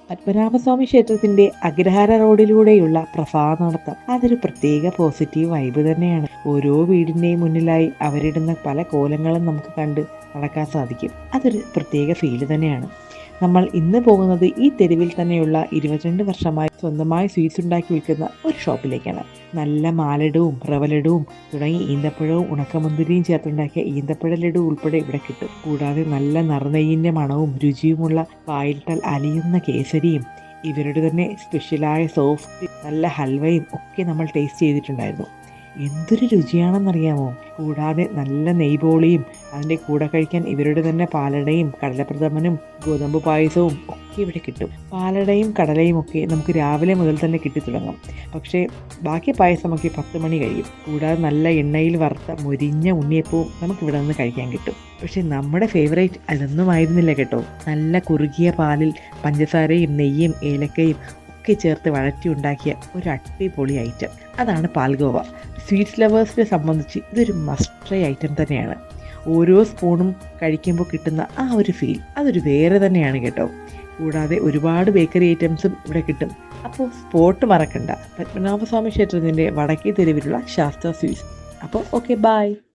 പത്മനാഭസ്വാമി ക്ഷേത്രത്തിന്റെ അഗ്രഹാര റോഡിലൂടെയുള്ള പ്രസാദ നടത്തം അതൊരു പ്രത്യേക പോസിറ്റീവ് വൈബ് തന്നെയാണ്. ഓരോ വീടിന്റെയും മുന്നിലായി അവരിടുന്ന പല കോലങ്ങളും നമുക്ക് കണ്ട് നടക്കാൻ സാധിക്കും. അതൊരു പ്രത്യേക ഫീല് തന്നെയാണ്. നമ്മൾ ഇന്ന് പോകുന്നത് ഈ തെരുവിൽ തന്നെയുള്ള 22 വർഷമായി സ്വന്തമായി സ്വീറ്റ്സ് ഉണ്ടാക്കി വിൽക്കുന്ന ഒരു ഷോപ്പിലേക്കാണ്. നല്ല മാലഡുവും റവലഡുവും തുടങ്ങി ഈന്തപ്പഴവും ഉണക്കമുന്തിരിയും ചേർത്തുണ്ടാക്കിയ ഈന്തപ്പഴ ലഡു ഉൾപ്പെടെ ഇവിടെ കിട്ടും. കൂടാതെ നല്ല നറുനെയ്യിൻ്റെ മണവും രുചിയുമുള്ള വായിലിട്ടാൽ അലിയുന്ന കേസരിയും ഇവരുടെ തന്നെ സ്പെഷ്യലായ സോഫ്റ്റ് നല്ല ഹൽവയും ഒക്കെ നമ്മൾ ടേസ്റ്റ് ചെയ്തിട്ടുണ്ടായിരുന്നു. എന്തൊരു രുചിയാണെന്നറിയാമോ. കൂടാതെ നല്ല നെയ്ബോളിയും അതിൻ്റെ കൂടെ കഴിക്കാൻ ഇവരുടെ തന്നെ പാലടയും കടലപ്രഥമനും ഗോതമ്പ് പായസവും ഒക്കെ ഇവിടെ കിട്ടും. പാലടയും കടലയും ഒക്കെ നമുക്ക് രാവിലെ മുതൽ തന്നെ കിട്ടിത്തുടങ്ങും. പക്ഷേ ബാക്കി പായസമൊക്കെ 10 മണി കഴിയും. കൂടാതെ നല്ല എണ്ണയിൽ വറുത്ത മൊരിഞ്ഞ ഉണ്ണിയപ്പവും നമുക്കിവിടെ നിന്ന് കഴിക്കാൻ കിട്ടും. പക്ഷേ നമ്മുടെ ഫേവറേറ്റ് അതൊന്നും ആയിരുന്നില്ല കേട്ടോ. നല്ല കുറുകിയ പാലിൽ പഞ്ചസാരയും നെയ്യും ഏലക്കയും ഒക്കെ ചേർത്ത് വഴറ്റി ഉണ്ടാക്കിയ ഒരു അടിപൊളി ഐറ്റം അതാണ് പാൽഗോവ. സ്വീറ്റ്സ് ലവേഴ്സിനെ സംബന്ധിച്ച് ഇതൊരു മസ്റ്റ് ട്രൈ ഐറ്റം തന്നെയാണ്. ഓരോ സ്പൂണും കഴിക്കുമ്പോൾ കിട്ടുന്ന ആ ഒരു ഫീൽ അതൊരു വേറെ തന്നെയാണ് കേട്ടോ. കൂടാതെ ഒരുപാട് ബേക്കറി ഐറ്റംസും ഇവിടെ കിട്ടും. അപ്പോൾ സ്പോട്ട് മറക്കണ്ട, പത്മനാഭസ്വാമി ക്ഷേത്രത്തിൻ്റെ വടക്കേ തെരുവിലുള്ള ശാസ്ത്ര സ്വീറ്റ്സ്. അപ്പോൾ ഓക്കെ, ബൈ.